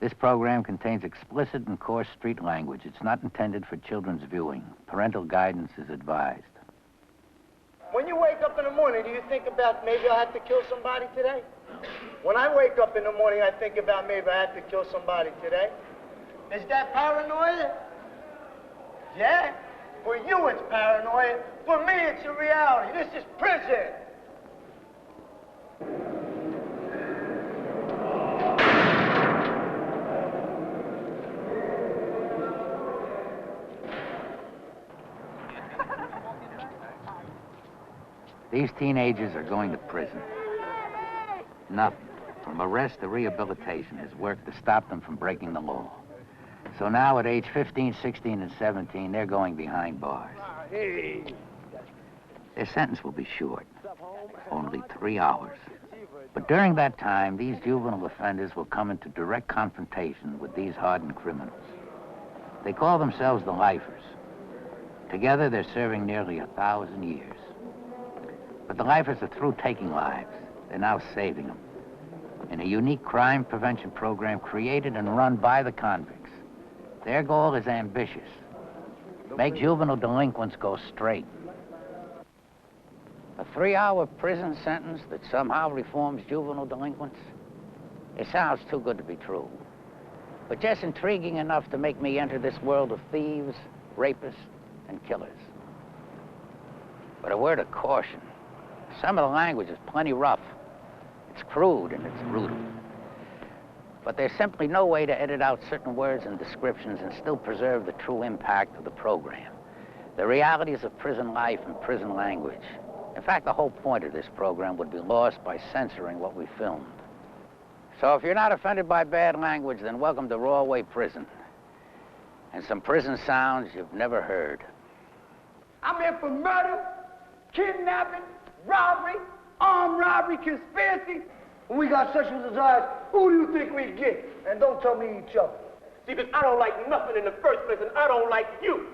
This program contains explicit and coarse street language. It's not intended for children's viewing. Parental guidance is advised. When you wake up in the morning, do you think about maybe I have to kill somebody today? When I wake up in the morning, I think about maybe I have to kill somebody today. Is that paranoia? Yeah? For you, it's paranoia. For me, it's a reality. This is prison. These teenagers are going to prison. Nothing, from arrest to rehabilitation, has worked to stop them from breaking the law. So now at age 15, 16, and 17, they're going behind bars. Their sentence will be short, only 3 hours. But during that time, these juvenile offenders will come into direct confrontation with these hardened criminals. They call themselves the lifers. Together, they're serving nearly 1,000 years. But the lifers are through taking lives. They're now saving them in a unique crime prevention program created and run by the convicts. Their goal is ambitious. Make juvenile delinquents go straight. A 3-hour prison sentence that somehow reforms juvenile delinquents? It sounds too good to be true. But just intriguing enough to make me enter this world of thieves, rapists, and killers. But a word of caution. Some of the language is plenty rough. It's crude and it's brutal. But there's simply no way to edit out certain words and descriptions and still preserve the true impact of the program. The realities of prison life and prison language. In fact, the whole point of this program would be lost by censoring what we filmed. So if you're not offended by bad language, then welcome to Rawway Prison. And some prison sounds you've never heard. I'm here for murder, kidnapping, robbery, armed robbery, conspiracy. When we got sexual desires, who do you think we get? And don't tell me each other. See, because I don't like nothing in the first place, and I don't like you.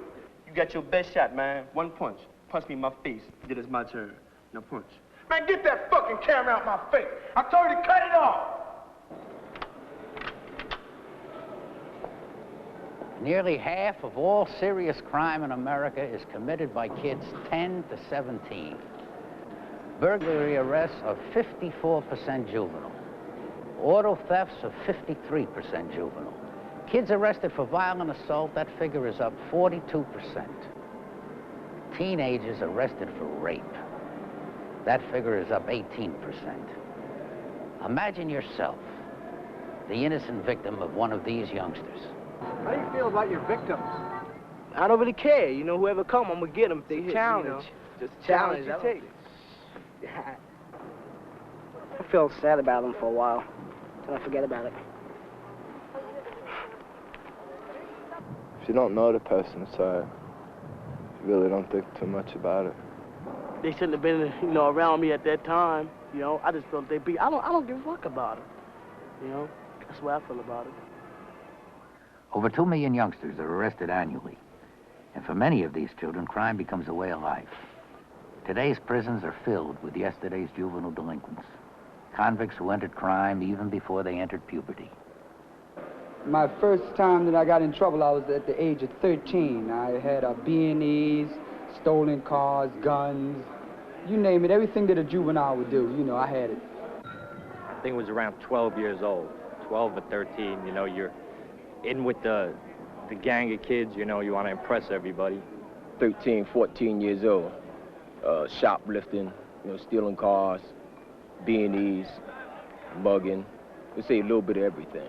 You got your best shot, man. One punch. Punch me in my face. Then it's my turn. Now punch. Man, get that fucking camera out my face. I told you to cut it off. Nearly half of all serious crime in America is committed by kids 10 to 17. Burglary arrests are 54% juvenile. Auto thefts are 53% juvenile. Kids arrested for violent assault, that figure is up 42%. Teenagers arrested for rape, that figure is up 18%. Imagine yourself, the innocent victim of one of these youngsters. How do you feel about your victims? I don't really care. You know, whoever come, I'm gonna get them if they hit. Challenge. You know? Just Challenge you take. I feel sad about them for a while, till I forget about it. If you don't know the person, so you really don't think too much about it. They shouldn't have been, you know, around me at that time. You know, I just felt they be. I don't give a fuck about it. You know, that's the way I feel about it. Over 2 million youngsters are arrested annually. And for many of these children, crime becomes a way of life. Today's prisons are filled with yesterday's juvenile delinquents. Convicts who entered crime even before they entered puberty. My first time that I got in trouble, I was at the age of 13. I had B&Es, stolen cars, guns, you name it, everything that a juvenile would do, you know, I had it. I think it was around 12 years old, 12 or 13, you know, you're in with the gang of kids, you know, you want to impress everybody. 13, 14 years old, shoplifting, you know, stealing cars, B&Es, mugging, we say a little bit of everything.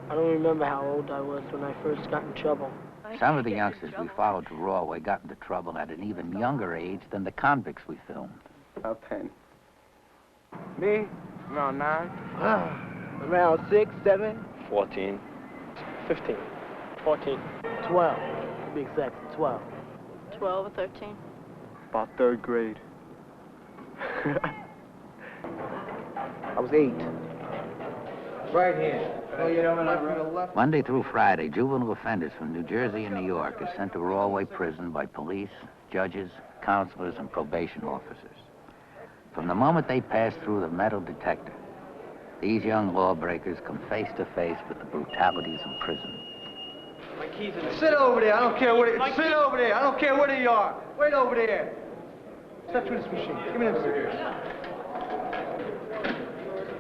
I don't remember how old I was when I first got in trouble. Some of the youngsters we followed to Rawway got into trouble at an even younger age than the convicts we filmed. About 10. Me? Around 9. Around 6, 7. 14. 15. 14. 12. To be exact, 12. 12 or 13. About 3rd grade. I was 8. Right here. Oh, you know when I wrote? Monday through Friday, juvenile offenders from New Jersey and New York are sent to Rawway Prison by police, judges, counselors, and probation officers. From the moment they pass through the metal detector, These young lawbreakers come face to face with the brutalities of prison. Sit over there. I don't care what it is. Sit over there. I don't care where you are. Wait over there. Step through this machine. Give me them cigarettes.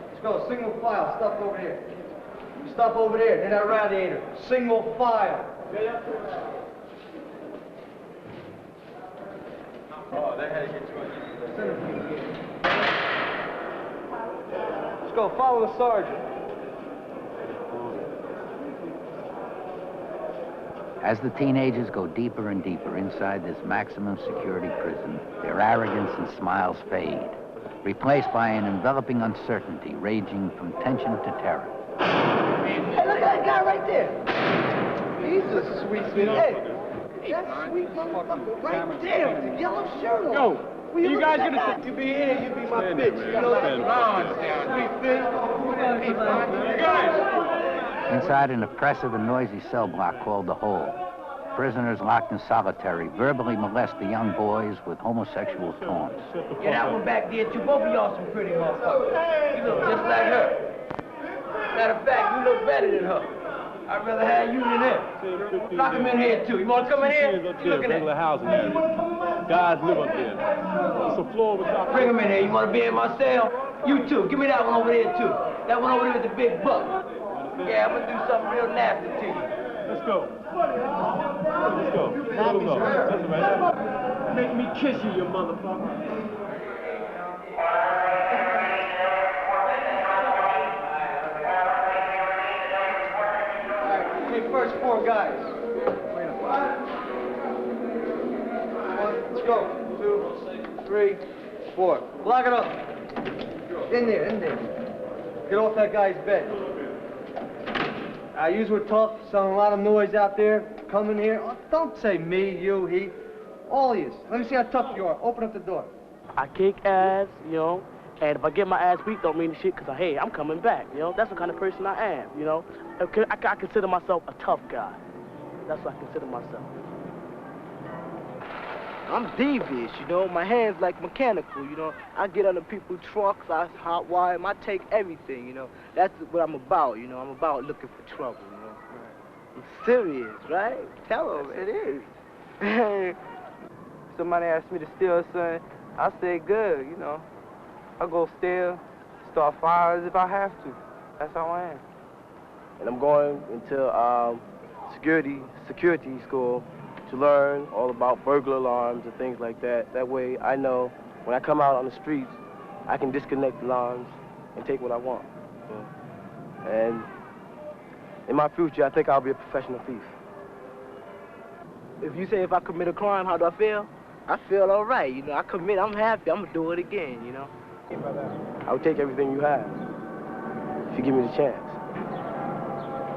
Let's go. Single file. Stop over here. Stop over there. Near that radiator. Single file. Oh, they had to get you. Let's go. Follow the sergeant. As the teenagers go deeper and deeper inside this maximum security prison, their arrogance and smiles fade, replaced by an enveloping uncertainty ranging from tension to terror. Hey, look at that guy right there. He's a sweet, sweet. Hey, that sweet motherfucker right there with the yellow shirt on. Yo, you guys gonna sit? You be here, you be my bitch. You know that? Sweet thing. You guys. Inside an oppressive and noisy cell block called the Hole, prisoners locked in solitary verbally molest the young boys with homosexual taunts. Yeah, that one back there too. Both of y'all some pretty motherfuckers. You look just like her. Matter of fact, you look better than her. I'd rather have you than him. Lock him in here too. You want to come in here? You looking at housing. Guys live up there. It's a floor with top. Bring him in here. You want to be in my cell? You too. Give me that one over there too. That one over there with the big buck. Yeah, I'm gonna do something real nasty to you. Let's go. Let's go. Let him go. That's right. Make me kiss you, you motherfucker. Okay, first 4 guys. One, let's go. 2, 3, 4. Lock it up. In there, in there. Get off that guy's bed. You were tough, selling a lot of noise out there. Come in here. Oh, don't say me, you, he. All of you. Let me see how tough you are. Open up the door. I kick ass, you know, and if I get my ass beat, don't mean shit, because, hey, I'm coming back, you know. That's the kind of person I am, you know. I consider myself a tough guy. That's what I consider myself. I'm devious, you know. My hands like mechanical, you know. I get under people's trucks, I hotwire them, I take everything, you know. That's what I'm about, you know. I'm about looking for trouble, you know. I'm serious, right? Tell them it is. Somebody asked me to steal something, I say good, you know. I go steal, start fires if I have to. That's how I am. And I'm going into security school to learn all about burglar alarms and things like that. That way I know when I come out on the streets, I can disconnect the alarms and take what I want. You know? And in my future, I think I'll be a professional thief. If you say if I commit a crime, how do I feel? I feel all right, you know. I commit, I'm happy, I'm gonna do it again, you know. I would take everything you have if you give me the chance. You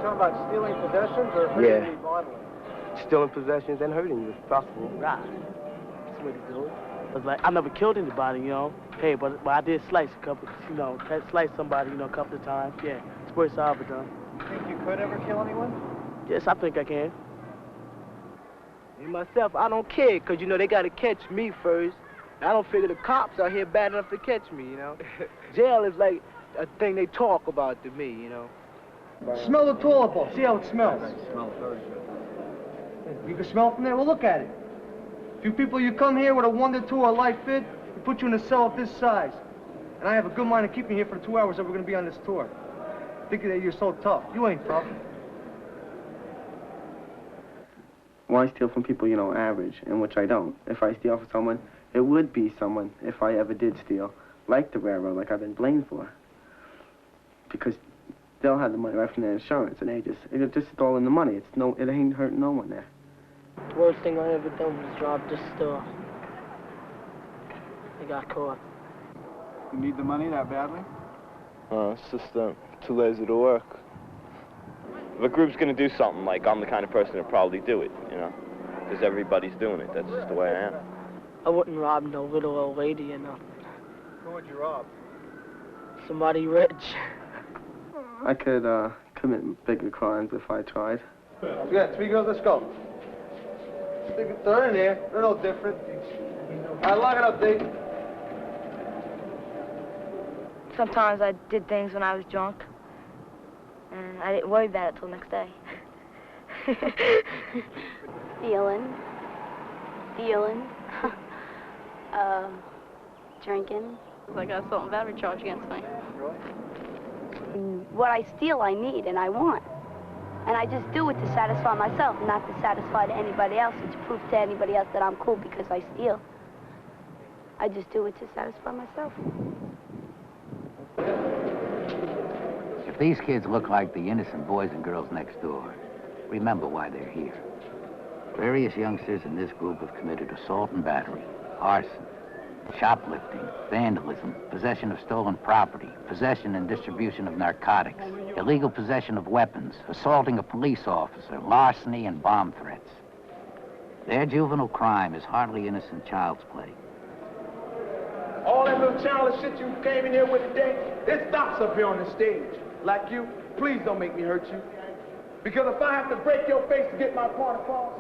talking about stealing possessions or hurting me bodily? Stealing possessions and hurting you, if possible. Right. That's the way to do it. But like, I never killed anybody, you know. Hey, but I did slice a couple, you know, slice somebody, you know, a couple of times. Yeah, it's the worst I've ever done. You think you could ever kill anyone? Yes, I think I can. Me myself, I don't care, because, you know, they got to catch me first. I don't figure the cops are here bad enough to catch me, you know. Jail is like a thing they talk about to me, you know. Smell the toilet bowl. See how it smells. It smells very good. You can smell from there? Well, look at it. Few people, you come here with a wonder tour, a light fit, we put you in a cell of this size. And I have a good mind to keep you here for the 2 hours that we're going to be on this tour. Thinking that you're so tough. You ain't tough. Well, I steal from people, you know, average, and which I don't. If I steal from someone, it would be someone, if I ever did steal, like the railroad, like I've been blamed for. Because they'll have the money right from their insurance, and it's just all in the money. It ain't hurting no one there. The worst thing I ever done was rob this store. I got caught. You need the money that badly? It's just too lazy to work. If a group's gonna do something, like, I'm the kind of person to probably do it, you know? Because everybody's doing it. That's just the way I am. I wouldn't rob no little old lady or nothing. Who would you rob? Somebody rich. I could commit bigger crimes if I tried. Yeah, 3 girls, let's go. They're in there. They're no different. All right, lock it up, Dave. Sometimes I did things when I was drunk, and I didn't worry about it till the next day. Stealing. Drinking. I got assault and battery charge against me. What I steal, I need and I want. And I just do it to satisfy myself, not to satisfy to anybody else, or to prove to anybody else that I'm cool because I steal. I just do it to satisfy myself. If these kids look like the innocent boys and girls next door, remember why they're here. Various youngsters in this group have committed assault and battery, arson, shoplifting, vandalism, possession of stolen property, possession and distribution of narcotics, illegal possession of weapons, assaulting a police officer, larceny, and bomb threats. Their juvenile crime is hardly innocent child's play. All that little childish shit you came in here with today, it stops up here on the stage. Like you, please don't make me hurt you. Because if I have to break your face to get my point across,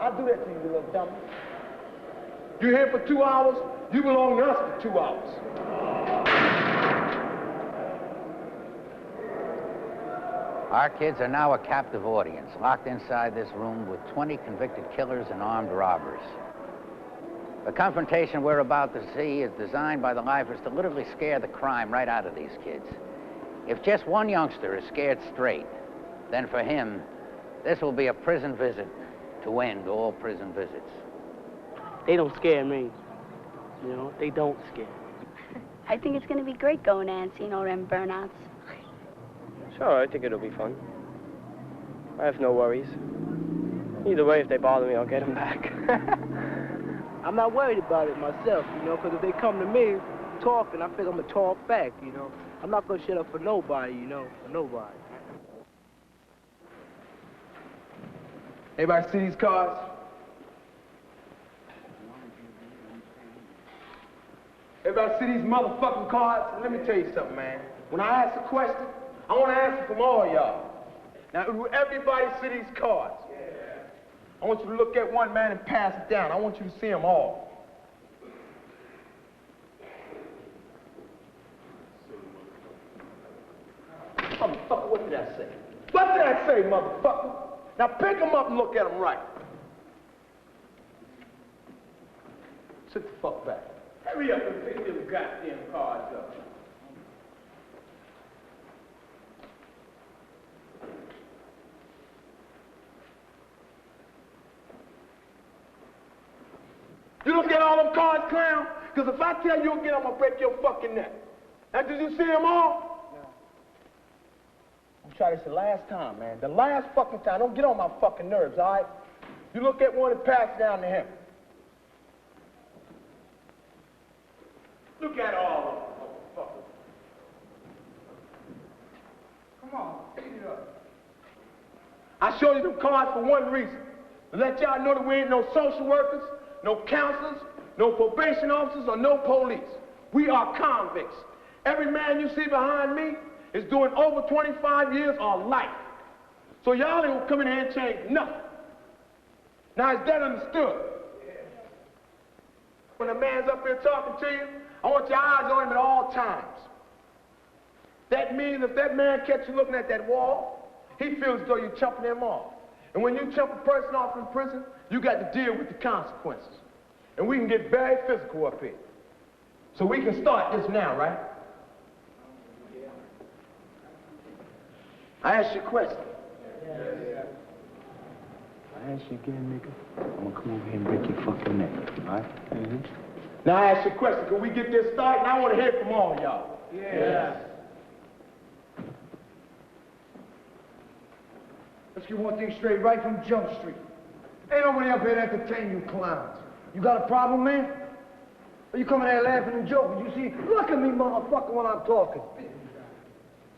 I'll do that to you, you little dummy. You're here for 2 hours, you belong to us for 2 hours. Our kids are now a captive audience, locked inside this room with 20 convicted killers and armed robbers. The confrontation we're about to see is designed by the lifers to literally scare the crime right out of these kids. If just one youngster is scared straight, then for him, this will be a prison visit to end all prison visits. They don't scare me. You know, they don't scare. I think it's going to be great going and seeing all them burnouts. Sure, I think it'll be fun. I have no worries. Either way, if they bother me, I'll get them back. I'm not worried about it myself, you know, because if they come to me talking, I feel I'm going to talk back, you know. I'm not going to shut up for nobody, you know, for nobody. Everybody see these cards? Everybody see these motherfucking cards? Let me tell you something, man. When I ask a question, I want to answer from all y'all. Now, do everybody see these cards? I want you to look at one, man, and pass it down. I want you to see them all. Motherfucker, what did I say? What did I say, motherfucker? Now pick them up and look at them right. Sit the fuck back. Hurry up and pick them goddamn cards up. You don't get all them cards, clown? Because if I tell you you'll get them, I'm gonna break your fucking neck. Now, did you see them all? I'm try this the last time, man. The last fucking time. Don't get on my fucking nerves, all right? You look at one and pass it down to him. Look at all of them, motherfuckers. Come on, pick it up. I showed you them cards for one reason. To let y'all know that we ain't no social workers, no counselors, no probation officers, or no police. We are convicts. Every man you see behind me is doing over 25 years or life. So y'all ain't gonna come in here and change nothing. Now, is that understood? When a man's up here talking to you, I want your eyes on him at all times. That means if that man catch you looking at that wall, he feels as though you're chumping him off. And when you chump a person off in prison, you got to deal with the consequences. And we can get very physical up here. So we can start this now, right? I asked you a question. I ask you again, nigga, I'm gonna come over here and break your fucking neck, all right? Now I ask you a question. Can we get this started? And I want to hear from all of y'all. Yeah. Let's get one thing straight right from Jump Street. Ain't nobody up here to entertain you clowns. You got a problem, man? Or you coming here laughing and joking? You see, look at me, motherfucker, when I'm talking.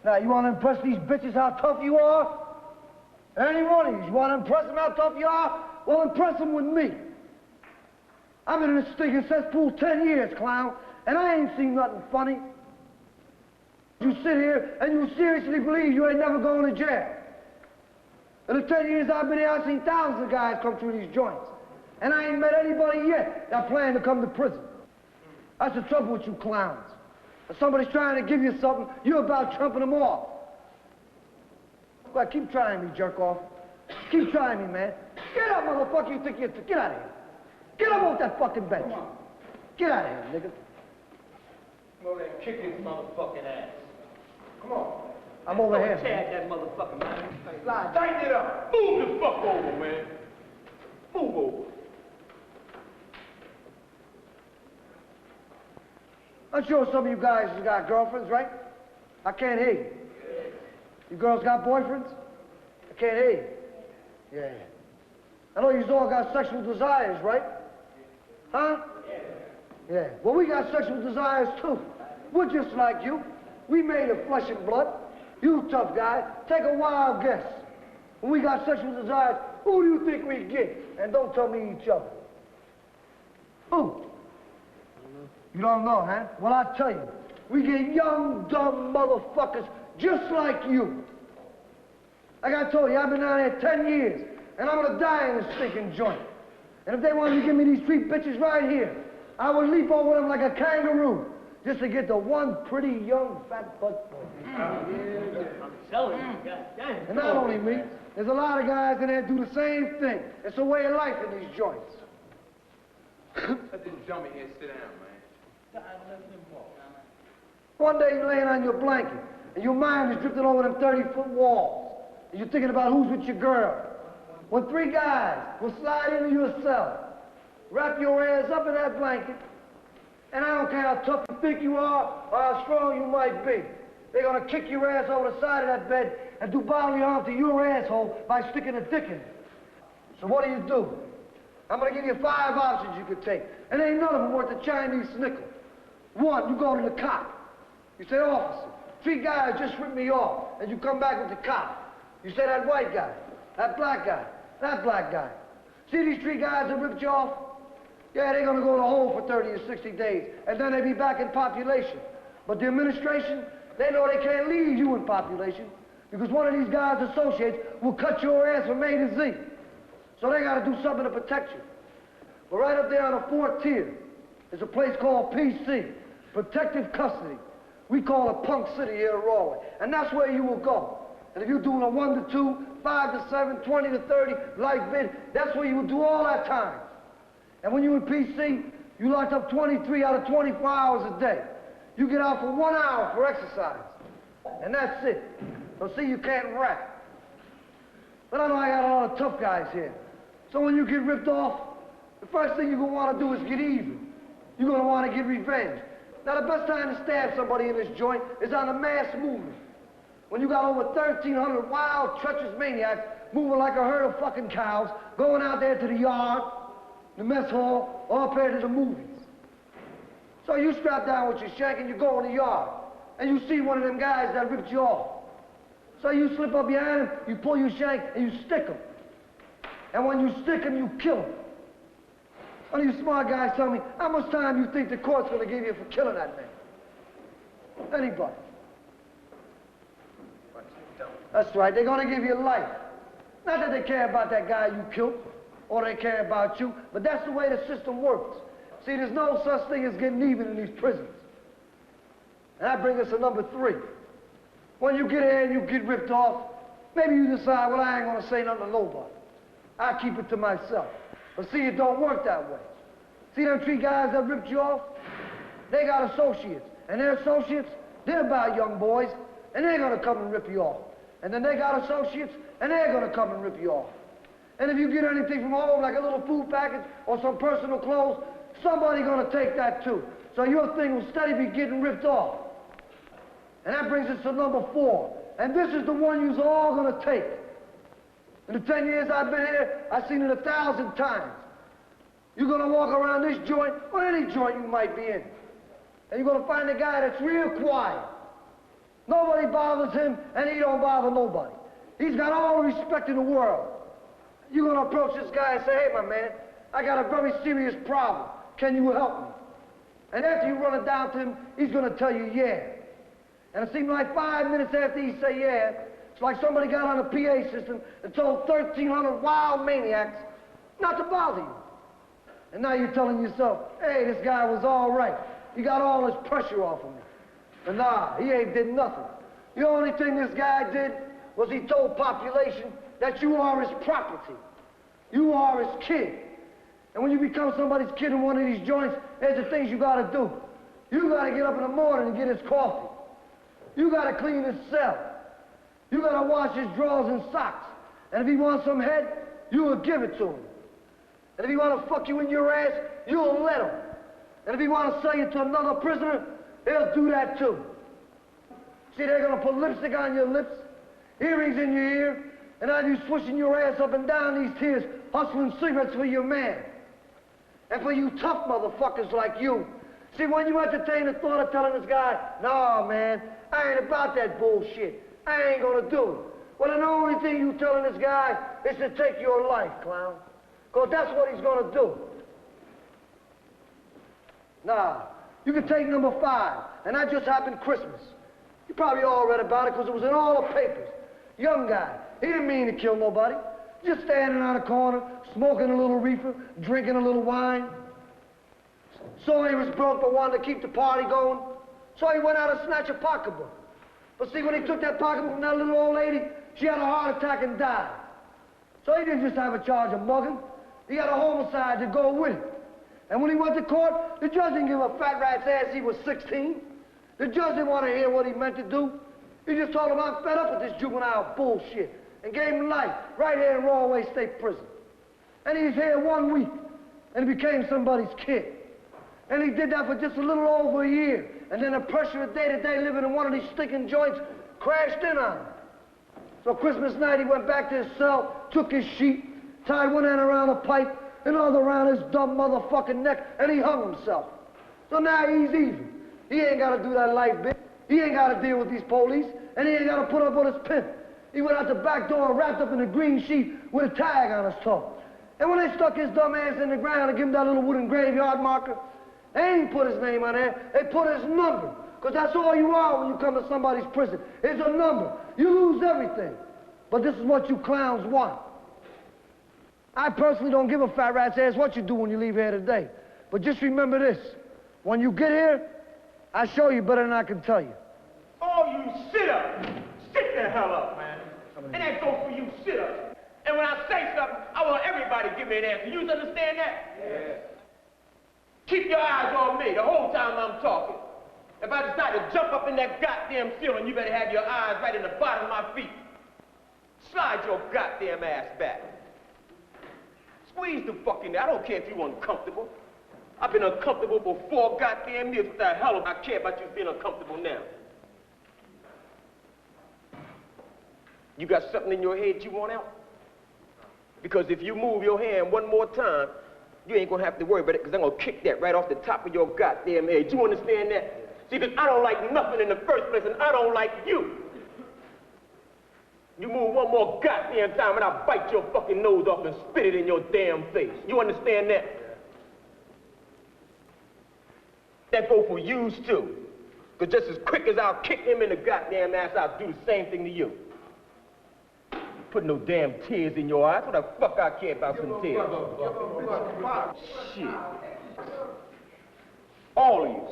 Now, you want to impress these bitches how tough you are? Any one of you want to impress them how tough you are? Well, impress them with me. I've been in this stinking cesspool 10 years, clown, and I ain't seen nothing funny. You sit here and you seriously believe you ain't never going to jail. In the 10 years I've been here, I've seen thousands of guys come through these joints. And I ain't met anybody yet that plan to come to prison. That's the trouble with you clowns. If somebody's trying to give you something, you're about trumping them off. Well, keep trying me, jerk off. Keep trying me, man. Get up, motherfucker, you think you're... Get out of here. Get up off that fucking bench. Get out of here, nigga. Come over there and kick his motherfucking ass. Come on. I'm over here. Tag that motherfucker, man. Tighten it up. Move the fuck over, man. Move over. I'm sure some of you guys have got girlfriends, right? I can't hear you. You girls got boyfriends? I can't hear you. Yeah. I know you all got sexual desires, right? Huh? Yeah. Well, we got sexual desires, too. We're just like you. We made of flesh and blood. You tough guy, take a wild guess. When we got sexual desires, who do you think we get? And don't tell me each other. Who? You don't know, huh? Well, I'll tell you. We get young, dumb motherfuckers just like you. Like I told you, I've been down here 10 years, and I'm gonna die in this stinking joint. And if they wanted to give me these three bitches right here, I would leap over them like a kangaroo, just to get the one pretty young fat butt boy. I'm telling you, goddamn. And not only me, there's a lot of guys in there do the same thing. It's a way of life in these joints. Let this dummy here sit down, man. One day you're laying on your blanket, and your mind is drifting over them 30-foot walls, and you're thinking about who's with your girl. When three guys will slide into your cell, wrap your ass up in that blanket, and I don't care how tough you think you are or how strong you might be, they're gonna kick your ass over the side of that bed and do bodily harm to your asshole by sticking a dick in it. So what do? I'm gonna give you 5 options you could take, and ain't none of them worth a Chinese nickel. 1, you go to the cop. You say, officer, 3 guys just ripped me off, and you come back with the cop. You say, that white guy, that black guy, that black guy. See these 3 guys that ripped you off? Yeah, they're gonna go in a hole for 30 or 60 days, and then they'll be back in population. But the administration, they know they can't leave you in population, because one of these guys' associates will cut your ass from A to Z. So they gotta do something to protect you. But right up there on the 4th tier is a place called PC, Protective Custody. We call it Punk City here in Rahway, and that's where you will go. And if you're doing a 1 to 2, 5 to 7, 20 to 30, life bid, that's where you will do all that time. And when you're in PC, you locked up 23 out of 24 hours a day. You get out for 1 hour for exercise, and that's it. So see, you can't rap. But I know I got a lot of tough guys here. So when you get ripped off, the first thing you're gonna want to do is get even. You're gonna want to get revenge. Now, the best time to stab somebody in this joint is on a mass movement. When you got over 1,300 wild, treacherous maniacs moving like a herd of fucking cows, going out there to the yard, the mess hall, or up here to the movies. So you strap down with your shank and you go in the yard, and you see one of them guys that ripped you off. So you slip up behind him, you pull your shank, and you stick him. And when you stick him, you kill him. One of you smart guys tell me, how much time you think the court's gonna give you for killing that man? Anybody. That's right, they're gonna give you life. Not that they care about that guy you killed, or they care about you, but that's the way the system works. See, there's no such thing as getting even in these prisons. And that brings us to number 3. When you get here and you get ripped off, maybe you decide, well, I ain't gonna say nothing to nobody. I'll keep it to myself. But see, it don't work that way. See them 3 guys that ripped you off? They got associates. And their associates, they're about young boys, and they're gonna come and rip you off. And then they got associates, and they're gonna come and rip you off. And if you get anything from home, like a little food package or some personal clothes, somebody's gonna take that too. So your thing will steady be getting ripped off. And that brings us to number 4. And this is the one you's all gonna take. In the 10 years I've been here, I've seen it 1,000 times. You're gonna walk around this joint, or any joint you might be in, and you're gonna find a guy that's real quiet. Nobody bothers him, and he don't bother nobody. He's got all the respect in the world. You're gonna approach this guy and say, hey, my man, I got a very serious problem. Can you help me? And after you run it down to him, he's gonna tell you, yeah. And it seems like 5 minutes after he say yeah, it's like somebody got on a PA system and told 1,300 wild maniacs not to bother you. And now you're telling yourself, hey, this guy was all right. He got all his pressure off of me. But nah, he ain't did nothing. The only thing this guy did was he told population that you are his property. You are his kid. And when you become somebody's kid in one of these joints, there's the things you gotta do. You gotta get up in the morning and get his coffee. You gotta clean his cell. You gotta wash his drawers and socks. And if he wants some head, you will give it to him. And if he wanna fuck you in your ass, you'll let him. And if he wanna sell you to another prisoner, he'll do that too. See, they're gonna put lipstick on your lips, earrings in your ear, and have you swishing your ass up and down these tears, hustling cigarettes for your man. And for you tough motherfuckers like you. See, when you entertain the thought of telling this guy, "Nah, man, I ain't about that bullshit. I ain't gonna do it." Well, then the only thing you telling this guy is to take your life, clown. Because that's what he's gonna do. Nah, you can take number 5, and that just happened Christmas. You probably all read about it because it was in all the papers. Young guy, he didn't mean to kill nobody. Just standing on a corner, smoking a little reefer, drinking a little wine. So he was broke but wanted to keep the party going. So he went out and snatched a pocketbook. But see, when he took that pocketbook from that little old lady, she had a heart attack and died. So he didn't just have a charge of mugging. He had a homicide to go with it. And when he went to court, the judge didn't give a fat rat's ass he was 16. The judge didn't want to hear what he meant to do. He just told him, "I'm fed up with this juvenile bullshit," and gave him life right here in Rollaway State Prison. And he's here 1 week, and he became somebody's kid. And he did that for just a little over a year. And then the pressure of day-to-day living in one of these stinking joints crashed in on him. So Christmas night, he went back to his cell, took his sheet, tied one end around a pipe, and another around his dumb motherfucking neck, and he hung himself. So now he's even. He ain't got to do that life bit. He ain't got to deal with these police, and he ain't got to put up with his pimp. He went out the back door and wrapped up in a green sheet with a tag on his toe. And when they stuck his dumb ass in the ground and gave him that little wooden graveyard marker, they ain't put his name on there, they put his number. Because that's all you are when you come to somebody's prison. It's a number. You lose everything. But this is what you clowns want. I personally don't give a fat rat's ass what you do when you leave here today. But just remember this. When you get here, I show you better than I can tell you. Oh, you sit up. Sit the hell up, man. And that goes for you sit up. And when I say something, I want everybody to give me an answer. You understand that? Yeah. Keep your eyes on me the whole time I'm talking. If I decide to jump up in that goddamn ceiling, you better have your eyes right in the bottom of my feet. Slide your goddamn ass back. Squeeze the fuck in there. I don't care if you're uncomfortable. I've been uncomfortable for 4 goddamn years. What the hell do I care about you being uncomfortable now? You got something in your head you want out? Because if you move your hand one more time, you ain't gonna have to worry about it, because I'm gonna kick that right off the top of your goddamn head. You understand that? See, because I don't like nothing in the first place, and I don't like you. You move one more goddamn time, and I'll bite your fucking nose off and spit it in your damn face. You understand that? That go for yous too. Because just as quick as I'll kick him in the goddamn ass, I'll do the same thing to you. Put no damn tears in your eyes. What the fuck I care about some tears? Shit. All of you.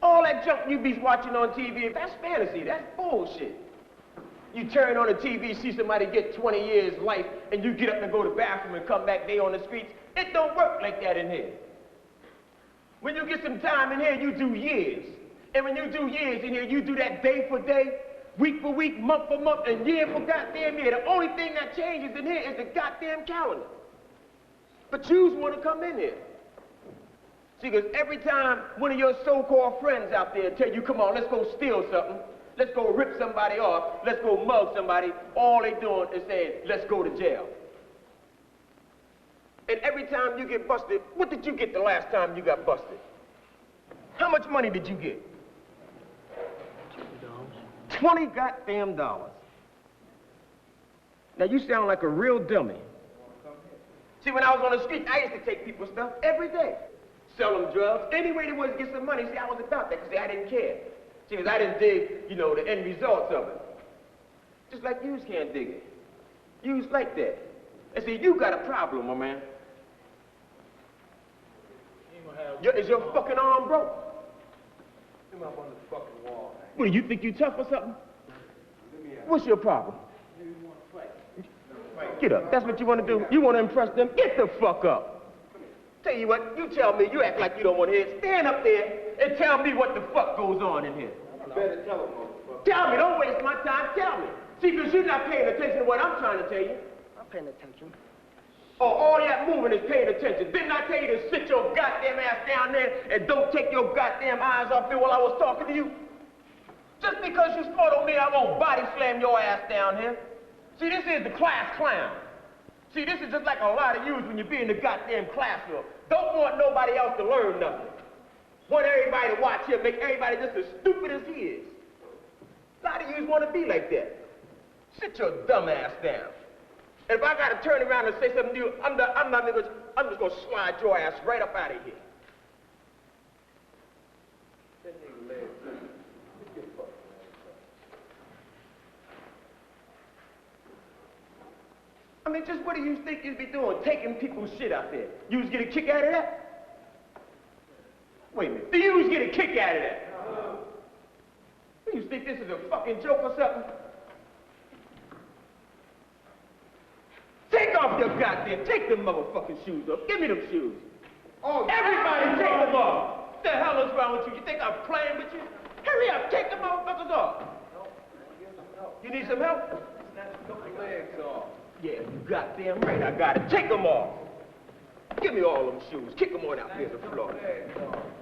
All that junk you be watching on TV, that's fantasy. That's bullshit. You turn on the TV, see somebody get 20 years life, and you get up and go to the bathroom and come back, they on the streets. It don't work like that in here. When you get some time in here, you do years. And when you do years in here, you do that day for day, week for week, month for month, and year for goddamn year. The only thing that changes in here is the goddamn calendar. But yous want to come in here. See, because every time one of your so-called friends out there tell you, come on, let's go steal something, let's go rip somebody off, let's go mug somebody, all they doing is saying, let's go to jail. And every time you get busted, what did you get the last time you got busted? How much money did you get? $20 goddamn dollars. Now you sound like a real dummy. See, when I was on the street, I used to take people's stuff every day. Sell them drugs, any way there was to get some money. See, I was about that, because I didn't care. See, because I didn't dig, you know, the end results of it. Just like yous can't dig it. Yous like that. And see, you got a problem, my man. Is your fucking arm broke? Him up on the fucking wall. What, do you think you tough or something? What's your problem? Get up. That's what you want to do? You want to impress them? Get the fuck up. Tell you what, you tell me. You act like you don't want to hear it. Stand up there and tell me what the fuck goes on in here. You better tell them, motherfucker. Tell me. Don't waste my time. Tell me. See, because you're not paying attention to what I'm trying to tell you. I'm paying attention. Oh, all that moving is paying attention. Didn't I tell you to sit your goddamn ass down there and don't take your goddamn eyes off me while I was talking to you? Just because you smart on me, I won't body slam your ass down here. See, this is the class clown. See, this is just like a lot of yous when you be in the goddamn classroom. Don't want nobody else to learn nothing. Want everybody to watch him, make everybody just as stupid as he is. A lot of yous want to be like that. Sit your dumb ass down. And if I got to turn around and say something to you, I'm just going to slide your ass right up out of here. I mean, just what do you think you'd be doing, taking people's shit out there? Yous get a kick out of that? Wait a minute. Do yous get a kick out of that? Do you think this is a fucking joke or something? Take off your goddamn, take them motherfucking shoes off. Give me them shoes. Oh, everybody take them off. What the hell is wrong with you? You think I'm playing with you? Hurry up, take the motherfuckers off. You need some help? Snatch a couple legs off. Yeah, you goddamn right, I got it. Take them off. Give me all them shoes. Kick them on out there on the floor.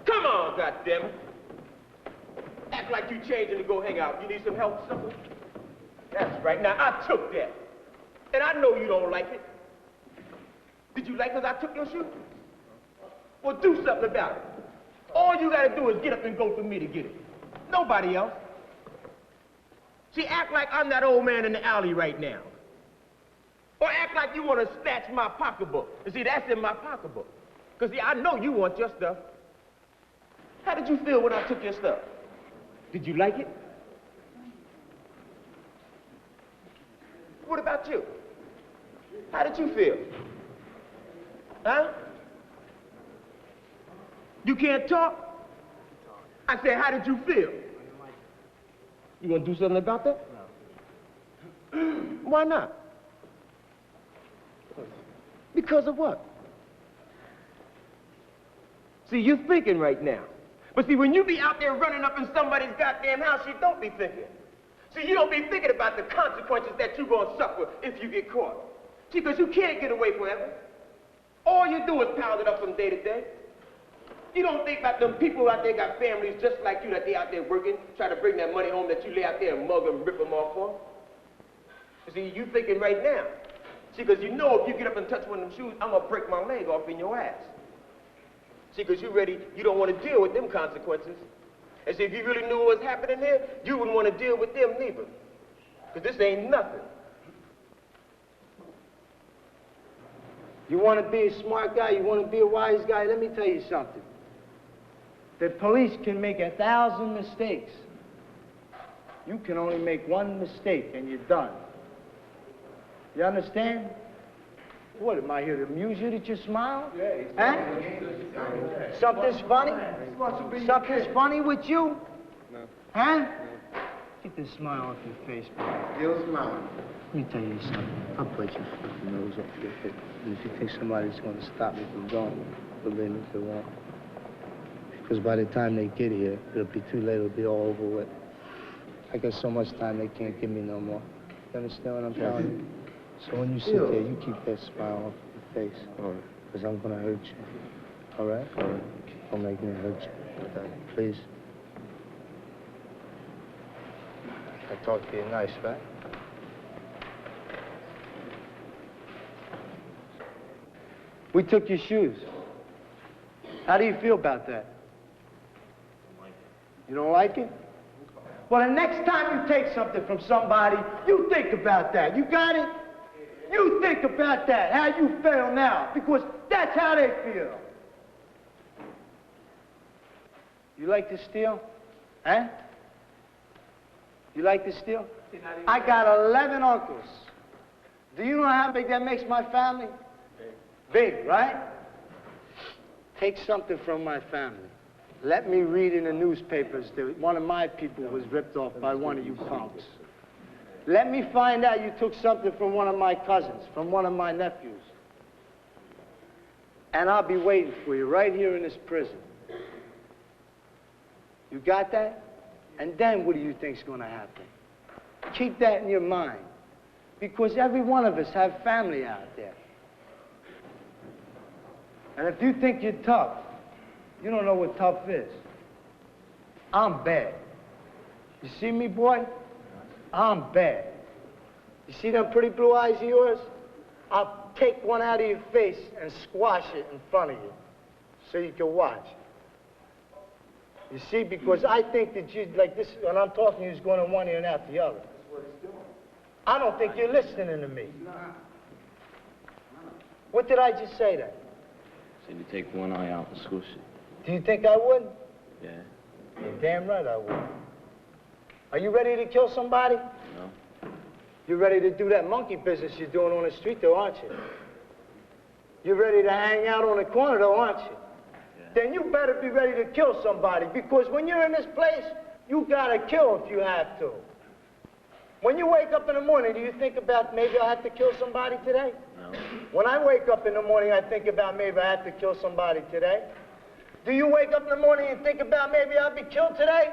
Come on, goddammit. Act like you changing to go hang out. You need some help, something? That's right. Now, I took that. And I know you don't like it. Did you like it because I took your shoe? Well, do something about it. All you gotta do is get up and go for me to get it. Nobody else. See, act like I'm that old man in the alley right now. Or act like you want to snatch my pocketbook. And see, that's in my pocketbook. Because, see, I know you want your stuff. How did you feel when I took your stuff? Did you like it? What about you? How did you feel? Huh? You can't talk? I said, how did you feel? You gonna do something about that? No. Why not? Because of what? See, you're thinking right now. But see, when you be out there running up in somebody's goddamn house, you don't be thinking. See, you don't be thinking about the consequences that you're gonna suffer if you get caught. See, because you can't get away forever. All you do is pile it up from day to day. You don't think about them people out there got families just like you, that they out there working, trying to bring that money home that you lay out there and mug them, rip them off for. See, you thinking right now. See, because you know if you get up and touch one of them shoes, I'm going to break my leg off in your ass. See, because you don't want to deal with them consequences. And see, if you really knew what was happening here, you wouldn't want to deal with them neither. Because this ain't nothing. You want to be a smart guy, you want to be a wise guy, let me tell you something. The police can make 1,000 mistakes. You can only make one mistake and you're done. You understand? What, am I here to amuse you that you smile? Yeah. Huh? Something's funny? Something's funny with you? No. Huh? No. Get this smile off your face, boy. Still smiling. Let me tell you something. I'll put your fucking nose off your head. And if you think somebody's going to stop me from going, believe me, they won't. Because by the time they get here, it'll be too late. It'll be all over with. I got so much time they can't give me no more. You understand what I'm telling you? So when you sit there, you keep that smile off your face. All right. Because I'm going to hurt you. All right? All right. Don't make me hurt you. Okay. Please. I talk to you nice, right? We took your shoes. How do you feel about that? You don't like it? Well, the next time you take something from somebody, you think about that. You got it? You think about that, how you feel now, because that's how they feel. You like to steal? Huh? You like to steal? I got 11 uncles. Do you know how big that makes my family? Big, right? Take something from my family. let me read in the newspapers that one of my people was ripped off by one of you punks. Let me find out you took something from one of my cousins, from one of my nephews. And I'll be waiting for you right here in this prison. You got that? And then what do you think's gonna happen? Keep that in your mind. Because every one of us have family out there. And if you think you're tough, you don't know what tough is. I'm bad. You see me, boy? I'm bad. You see them pretty blue eyes of yours? I'll take one out of your face and squash it in front of you so you can watch. You see, because I think that you, like this, when I'm talking, you're going in one ear and out the other. I don't think you're listening to me. What did I just say then? Said you take one eye out and squish it. Do you think I would? Yeah. You're damn right I would. Are you ready to kill somebody? No. You're ready to do that monkey business you're doing on the street, though, aren't you? You're ready to hang out on the corner, though, aren't you? Yeah. Then you better be ready to kill somebody, because when you're in this place, you gotta kill if you have to. When you wake up in the morning, do you think about maybe I have to kill somebody today? No. When I wake up in the morning, I think about maybe I have to kill somebody today. Do you wake up in the morning and think about maybe I'll be killed today?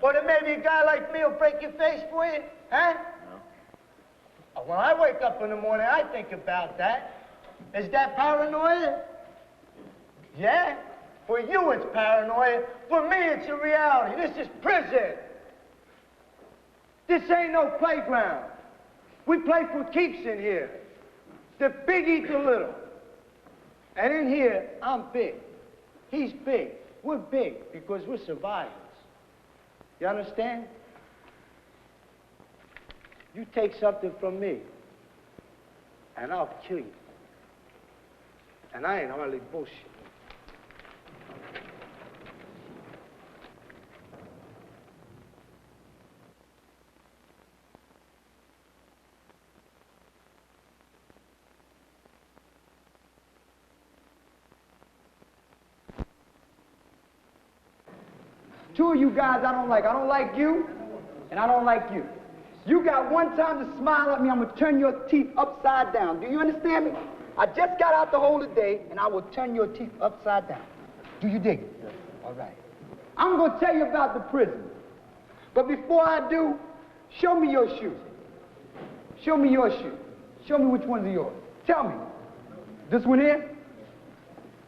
Or that maybe a guy like me will break your face for you? Huh? No. When I wake up in the morning, I think about that. Is that paranoia? Yeah? For you, it's paranoia. For me, it's a reality. This is prison. This ain't no playground. We play for keeps in here. The big eat the little. And in here, I'm big. He's big. We're big because we're survivors. You understand? You take something from me, and I'll kill you. And I ain't hardly bullshit. Two of you guys I don't like. I don't like you, and I don't like you. You got one time to smile at me, I'm gonna turn your teeth upside down. Do you understand me? I just got out the hole today, and I will turn your teeth upside down. Do you dig it? Yes. All right. I'm gonna tell you about the prison. But before I do, show me your shoes. Show me your shoes. Show me which ones are yours. Tell me. This one here?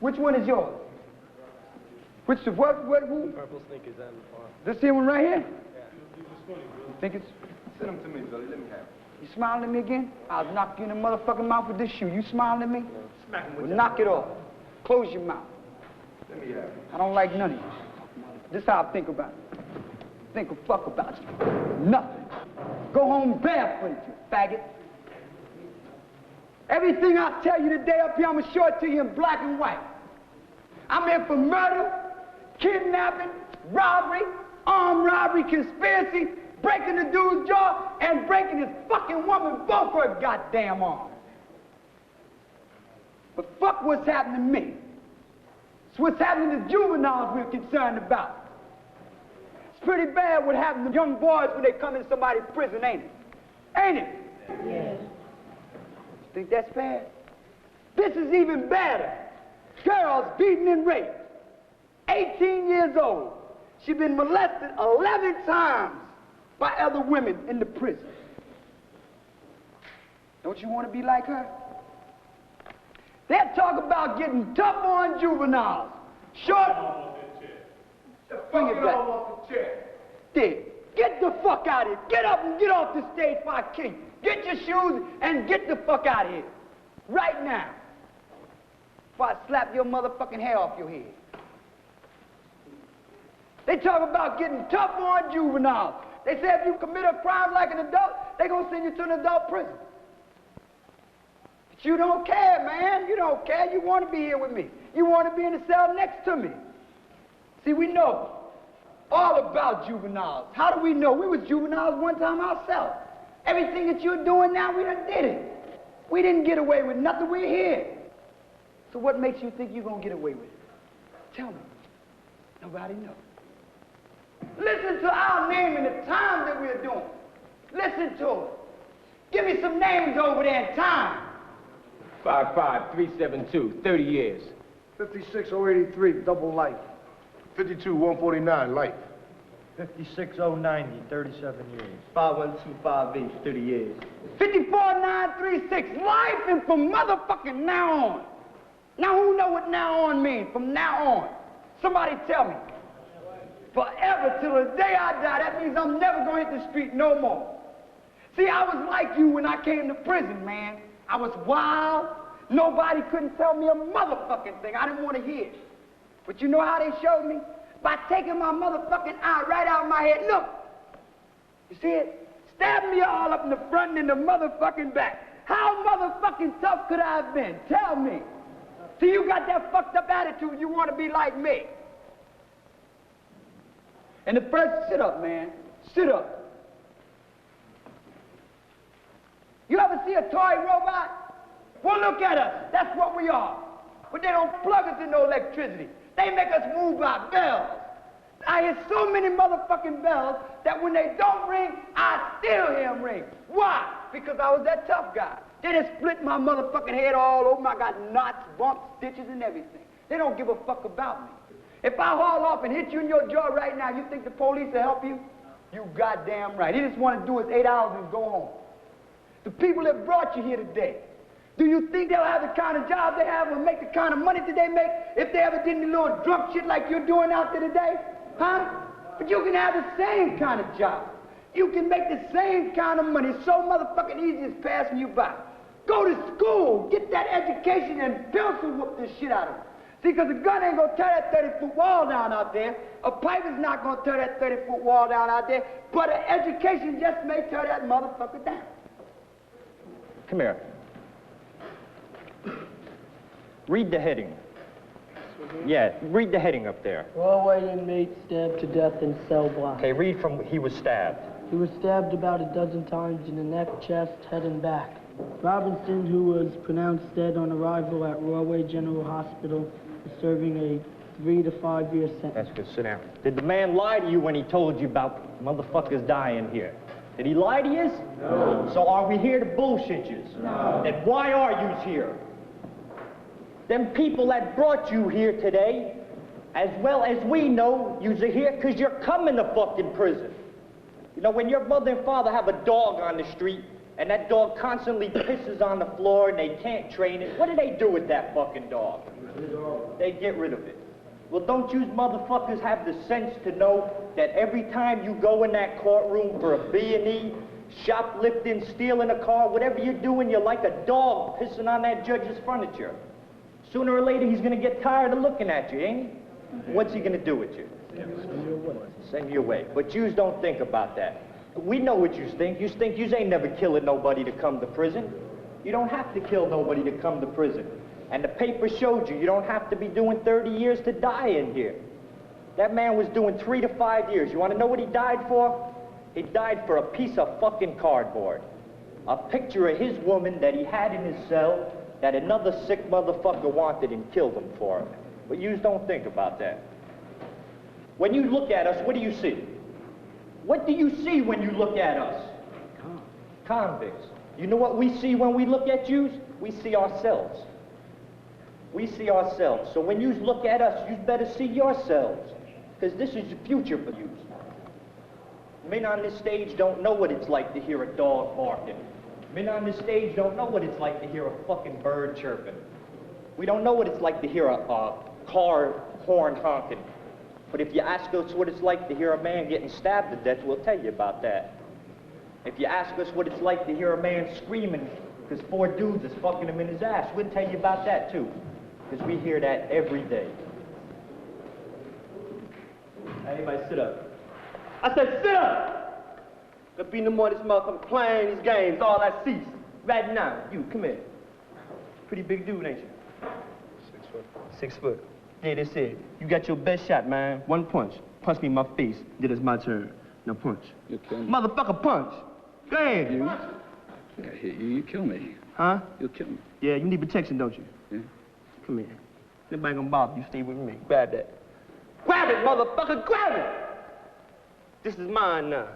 Which one is yours? Which, who? Purple sneakers and the farm. This here one right here? Yeah. You think it's... Send them to me, Billy. Let me have them. You smiling at me again? I'll knock you in the motherfucking mouth with this shoe. You smiling at me? Smack him with Well, knock it off. Close your mouth. Let me have them. I don't like none of you. This is how I think about it. Think a fuck about you. Nothing. Go home barefoot, you faggot. Everything I tell you today up here, I'm gonna show it to you in black and white. I'm here for murder, kidnapping, robbery, armed robbery, conspiracy, breaking the dude's jaw, and breaking his fucking woman both her goddamn arms. But fuck what's happening to me. It's what's happening to juveniles we're concerned about. It's pretty bad what happens to young boys when they come in somebody's prison, ain't it? Ain't it? Yes. Think that's bad? This is even badder. Girls beaten and raped. 18 years old. She's been molested 11 times by other women in the prison. Don't you want to be like her? They'll talk about getting tough on juveniles. Short. Bring it back. Off the chair. There. Get the fuck out of here. Get up and get off the stage before I kill you. Get your shoes and get the fuck out of here. Right now. Before I slap your motherfucking hair off your head. They talk about getting tough on juveniles. They say if you commit a crime like an adult, they're going to send you to an adult prison. But you don't care, man. You don't care. You want to be here with me. You want to be in the cell next to me. See, we know all about juveniles. How do we know? We was juveniles one time ourselves. Everything that you're doing now, we done did it. We didn't get away with nothing. We're here. So what makes you think you're going to get away with it? Tell me. Nobody knows. Listen to our name and the time that we're doing. Listen to it. Give me some names over there in time. 55372, 30 years. 56083, double life. 52149, life. 56090, 37 years. 51258, 30 years. 54936, life, and from motherfucking now on. Now who know what now on means? From now on. Somebody tell me. Forever till the day I die. That means I'm never gonna hit the street no more. See, I was like you when I came to prison, man. I was wild. Nobody couldn't tell me a motherfucking thing. I didn't want to hear it. But you know how they showed me? By taking my motherfucking eye right out of my head. Look. You see it? Stabbing me all up in the front and in the motherfucking back. How motherfucking tough could I have been? Tell me. See, you got that fucked up attitude. You want to be like me. And the first, sit up, man. Sit up. You ever see a toy robot? Well, look at us. That's what we are. But they don't plug us in no electricity. They make us move by bells. I hear so many motherfucking bells that when they don't ring, I still hear them ring. Why? Because I was that tough guy. They just split my motherfucking head all over. I got knots, bumps, stitches, and everything. They don't give a fuck about me. If I haul off and hit you in your jaw right now, you think the police will help you? You goddamn right. They just want to do is 8 hours and go home. The people that brought you here today, do you think they'll have the kind of job they have or make the kind of money that they make if they ever did any little drunk shit like you're doing out there today? Huh? But you can have the same kind of job. You can make the same kind of money. It's so motherfucking easy as passing you by. Go to school, get that education, and pencil whoop this shit out of them. See, because a gun ain't gonna tear that 30-foot wall down out there. A pipe is not gonna tear that 30-foot wall down out there. But an education just may tear that motherfucker down. Come here. Read the heading. Yeah, read the heading up there. Broadway inmate stabbed to death in cell block. Okay, read from he was stabbed. He was stabbed about a dozen times in the neck, chest, head, and back. Robinson, who was pronounced dead on arrival at Broadway General Hospital, is serving a 3 to 5 year sentence. That's good. Sit down. Did the man lie to you when he told you about motherfuckers dying here? Did he lie to you? No. So are we here to bullshit you? No. Then why are you here? Them people that brought you here today, as well as we know, you're here because you're coming to fucking prison. You know, when your mother and father have a dog on the street, and that dog constantly pisses on the floor and they can't train it, what do they do with that fucking dog? They get rid of it. Well, don't you motherfuckers have the sense to know that every time you go in that courtroom for a B&E, shoplifting, stealing a car, whatever you're doing, you're like a dog pissing on that judge's furniture. Sooner or later, he's gonna get tired of looking at you, ain't he? What's he gonna do with you? Send you away. But yous don't think about that. We know what yous think. Yous think yous ain't never killing nobody to come to prison. You don't have to kill nobody to come to prison. And the paper showed you, you don't have to be doing 30 years to die in here. That man was doing 3 to 5 years. You want to know what he died for? He died for a piece of fucking cardboard. A picture of his woman that he had in his cell that another sick motherfucker wanted and killed him for him. But yous don't think about that. When you look at us, what do you see? What do you see when you look at us? Convicts. You know what we see when we look at yous? We see ourselves. We see ourselves. So when you look at us, you better see yourselves. Because this is the future for you. Men on this stage don't know what it's like to hear a dog barking. Men on this stage don't know what it's like to hear a fucking bird chirping. We don't know what it's like to hear a car horn honking. But if you ask us what it's like to hear a man getting stabbed to death, we'll tell you about that. If you ask us what it's like to hear a man screaming because 4 dudes is fucking him in his ass, we'll tell you about that too. Because we hear that every day. Everybody sit up. I said sit up! There'll be no more of this motherfucker playing these games, all I see. Right now, you, come here. Pretty big dude, ain't you? 6 foot. 6 foot. Yeah, that's it. You got your best shot, man. 1 punch. Punch me in my face. Then it's my turn. Now punch. You kill me. Motherfucker, punch. Go ahead. You? I hit you, you kill me. Huh? You'll kill me. Yeah, you need protection, don't you? Yeah. Come here. Nobody gonna bother you. Stay with me. Grab that. Grab it, motherfucker, grab it! This is mine now.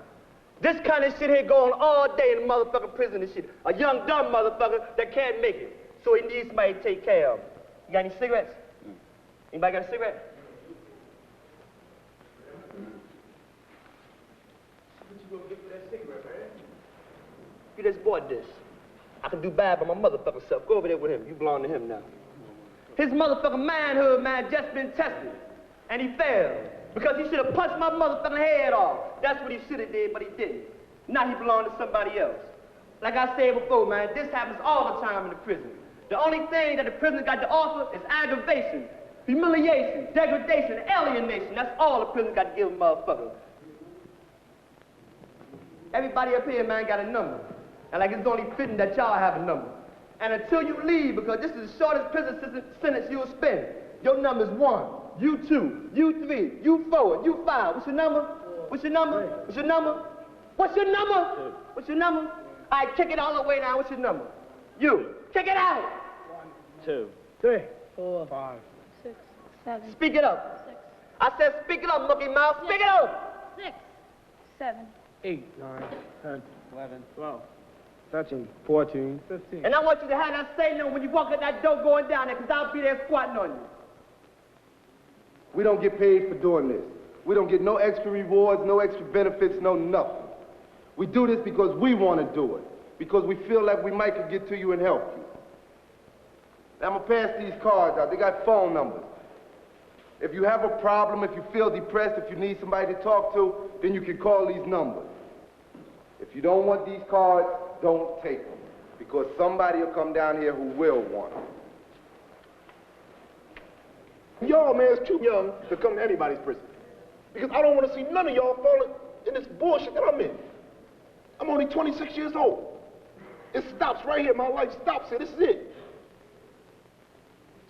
This kind of shit here going all day in the motherfucking prison and shit. A young, dumb motherfucker that can't make it. So he needs somebody to take care of him. You got any cigarettes? Anybody got a cigarette? What you gonna get for that cigarette, man? You just bought this. I can do bad by my motherfucking self. Go over there with him. You belong to him now. His motherfucking manhood, man, just been tested. And he failed. Because he should have punched my motherfucking head off. That's what he should have did, but he didn't. Now he belonged to somebody else. Like I said before, man, this happens all the time in the prison. The only thing that the prison got to offer is aggravation, humiliation, degradation, alienation. That's all the prison got to give a motherfucker. Everybody up here, man, got a number. And like it's only fitting that y'all have a number. And until you leave, because this is the shortest prison sentence you'll spend, your number's 1, you 2, you 3, you 4, you 5. What's your number? What's your number? What's your number? What's your number? What's your number? All right, kick it all the way now. What's your number? You. Kick it out. 1, 2, 3, 4, 5, 6, 7. Speak it up. 6. I said speak it up, monkey mouth. Speak it up. 6, 7. 8, 9, 10, 11, 12, 13, 14, 15. And I want you to have that same number when you walk out that door going down there, because I'll be there squatting on you. We don't get paid for doing this. We don't get no extra rewards, no extra benefits, no nothing. We do this because we want to do it, because we feel like we might could get to you and help you. Now, I'm going to pass these cards out. They got phone numbers. If you have a problem, if you feel depressed, if you need somebody to talk to, then you can call these numbers. If you don't want these cards, don't take them, because somebody will come down here who will want them. Y'all, man, is too young to come to anybody's prison. Because I don't want to see none of y'all falling in this bullshit that I'm in. I'm only 26 years old. It stops right here. My life stops here. This is it.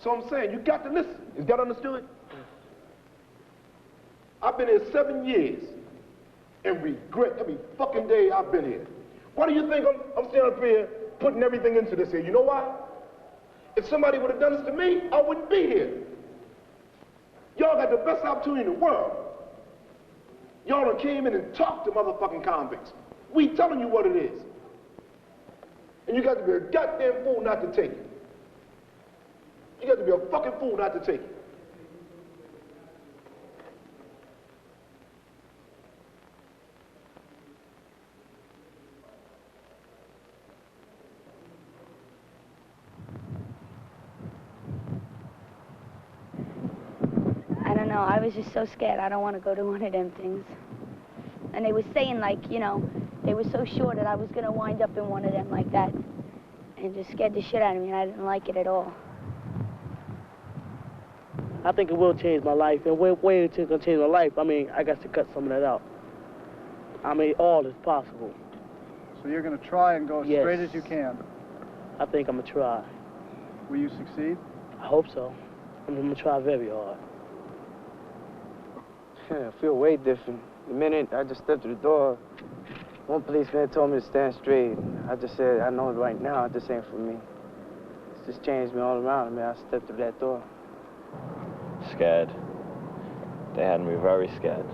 So I'm saying, you got to listen. Is that understood? I've been here 7 years and regret every fucking day I've been here. Why do you think I'm standing up here putting everything into this here? You know why? If somebody would have done this to me, I wouldn't be here. Y'all got the best opportunity in the world. Y'all done came in and talked to motherfucking convicts. We telling you what it is. And you got to be a goddamn fool not to take it. You got to be a fucking fool not to take it. I don't know, I was just so scared. I don't want to go to one of them things. And they were saying, like, you know, they were so sure that I was going to wind up in one of them like that. And just scared the shit out of me, and I didn't like it at all. I think it will change my life, and way it's going to change my life, I mean, I got to cut some of that out. I mean, all is possible. So you're going to try and go as straight as you can? I think I'm going to try. Will you succeed? I hope so. I'm going to try very hard. Yeah, I feel way different. The minute I just stepped through the door, one policeman told me to stand straight. I just said, I know right now this ain't for me. It's just changed me all around. I mean, I stepped through that door. Scared. They had me very scared.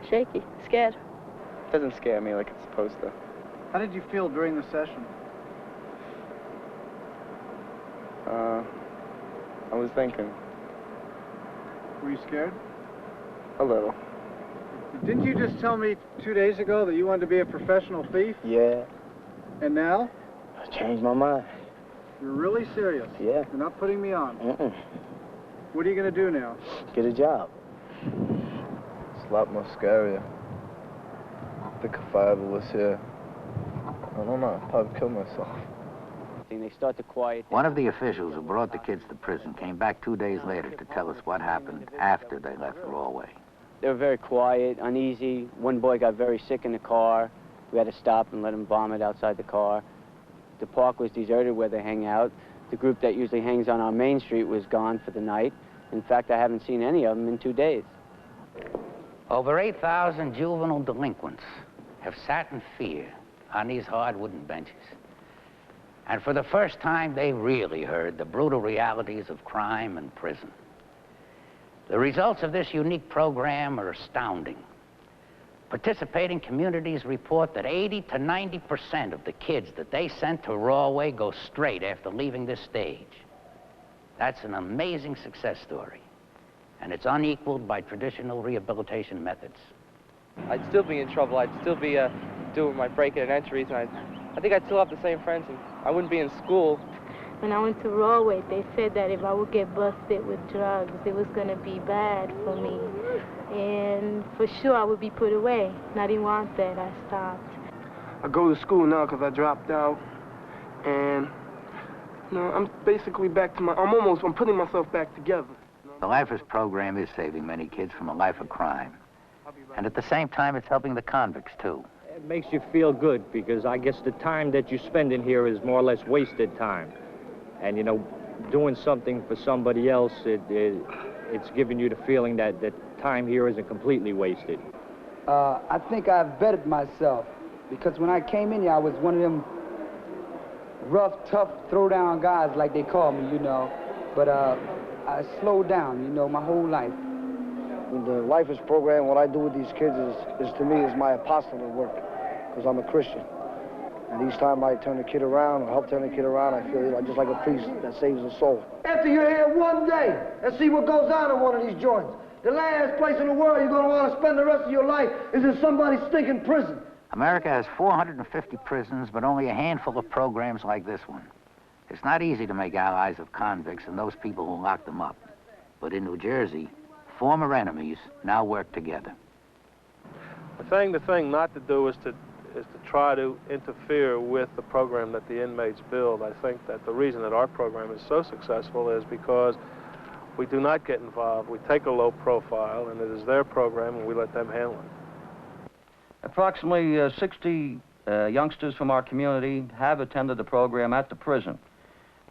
Shaky, scared. It doesn't scare me like it's supposed to. How did you feel during the session? I was thinking. Were you scared? A little. Didn't you just tell me 2 days ago that you wanted to be a professional thief? Yeah. And now? I changed my mind. You're really serious? Yeah. You're not putting me on? Mm-mm. What are you going to do now? Get a job. It's a lot more scarier. I think if I ever was here, I don't know, I'd probably kill myself. They start to quiet. One of the officials who brought the kids to prison came back 2 days later to tell us what happened after they left Rawway. They were very quiet, uneasy. One boy got very sick in the car. We had to stop and let him vomit outside the car. The park was deserted where they hang out. The group that usually hangs on our main street was gone for the night. In fact, I haven't seen any of them in 2 days. Over 8,000 juvenile delinquents have sat in fear on these hard wooden benches. And for the first time, they really heard the brutal realities of crime and prison. The results of this unique program are astounding. Participating communities report that 80 to 90% of the kids that they sent to Rawway go straight after leaving this stage. That's an amazing success story, and it's unequaled by traditional rehabilitation methods. I'd still be in trouble. I'd still be doing my breaking and entries, and I think I'd still have the same friends, and I wouldn't be in school. When I went to Rawway, they said that if I would get busted with drugs, it was going to be bad for me. And for sure, I would be put away. And I didn't want that. I stopped. I go to school now because I dropped out. And, you know, I'm basically back to I'm putting myself back together. The Lifers program is saving many kids from a life of crime. And at the same time, it's helping the convicts, too. It makes you feel good because I guess the time that you spend in here is more or less wasted time. And, you know, doing something for somebody else, it's giving you the feeling that time here isn't completely wasted. I think I've bettered myself because when I came in here, I was one of them rough, tough, throw-down guys like they call me, you know. But I slowed down, you know, my whole life. In the Lifers program, what I do with these kids is to me, is my apostolic work, because I'm a Christian. And each time I turn a kid around, or help turn a kid around, I feel just like a priest that saves a soul. After you're here one day and see what goes on in one of these joints, the last place in the world you're going to want to spend the rest of your life is in somebody's stinking prison. America has 450 prisons, but only a handful of programs like this one. It's not easy to make allies of convicts and those people who lock them up. But in New Jersey, former enemies now work together. The thing not to do is to try to interfere with the program that the inmates build. I think that the reason that our program is so successful is because we do not get involved. We take a low profile, and it is their program, and we let them handle it. Approximately 60 youngsters from our community have attended the program at the prison.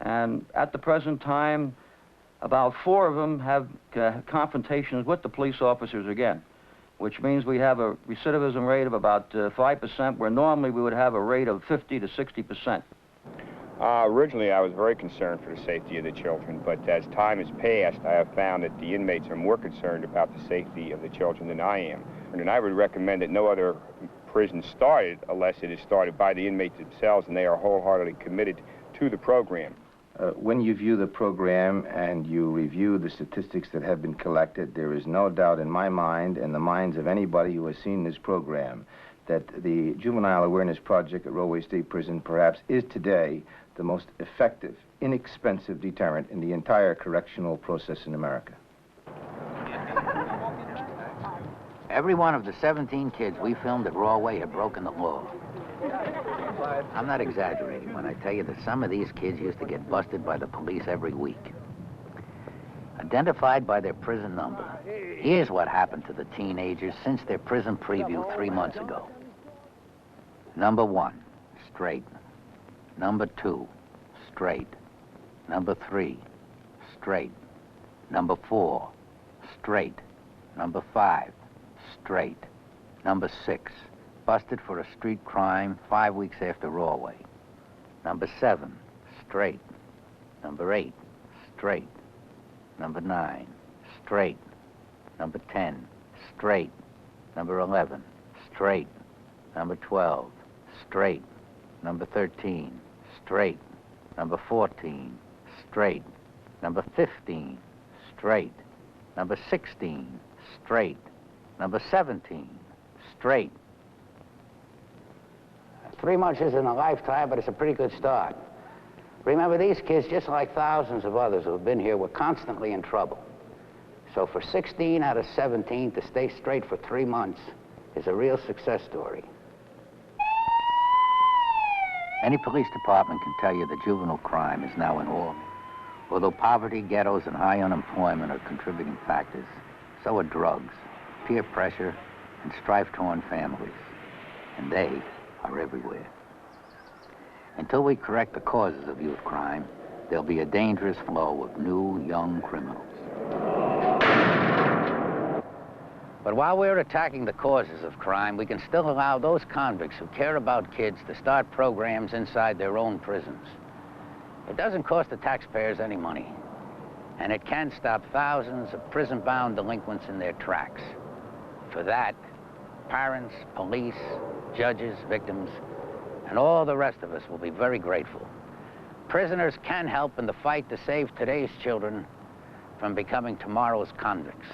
And at the present time, about 4 of them have confrontations with the police officers again, which means we have a recidivism rate of about 5%, where normally we would have a rate of 50 to 60%. Originally, I was very concerned for the safety of the children, but as time has passed, I have found that the inmates are more concerned about the safety of the children than I am. And I would recommend that no other prison started unless it is started by the inmates themselves, and they are wholeheartedly committed to the program. When you view the program and you review the statistics that have been collected, there is no doubt in my mind and the minds of anybody who has seen this program that the Juvenile Awareness Project at Rawway State Prison perhaps is today the most effective, inexpensive deterrent in the entire correctional process in America. Every one of the 17 kids we filmed at Rawway had broken the law. I'm not exaggerating when I tell you that some of these kids used to get busted by the police every week. Identified by their prison number, here's what happened to the teenagers since their prison preview 3 months ago. Number 1, straight. Number 2, straight. Number 3, straight. Number 4, straight. Number 5, straight. Number 6, busted for a street crime 5 weeks after Rawway. Number 7, straight. Number 8, straight. Number 9, straight. Number 10, straight. Number 11, straight. Number 12, straight. Number 13, straight. Number 14, straight. Number 15, straight. Number 16, straight. Number 17, straight. 3 months isn't a lifetime, but it's a pretty good start. Remember, these kids, just like thousands of others who have been here, were constantly in trouble. So for 16 out of 17 to stay straight for 3 months is a real success story. Any police department can tell you that juvenile crime is now in order. Although poverty, ghettos, and high unemployment are contributing factors, so are drugs, peer pressure, and strife-torn families. And they are everywhere. Until we correct the causes of youth crime, there'll be a dangerous flow of new, young criminals. But while we're attacking the causes of crime, we can still allow those convicts who care about kids to start programs inside their own prisons. It doesn't cost the taxpayers any money. And it can stop thousands of prison-bound delinquents in their tracks. For that, parents, police, judges, victims, and all the rest of us will be very grateful. Prisoners can help in the fight to save today's children from becoming tomorrow's convicts.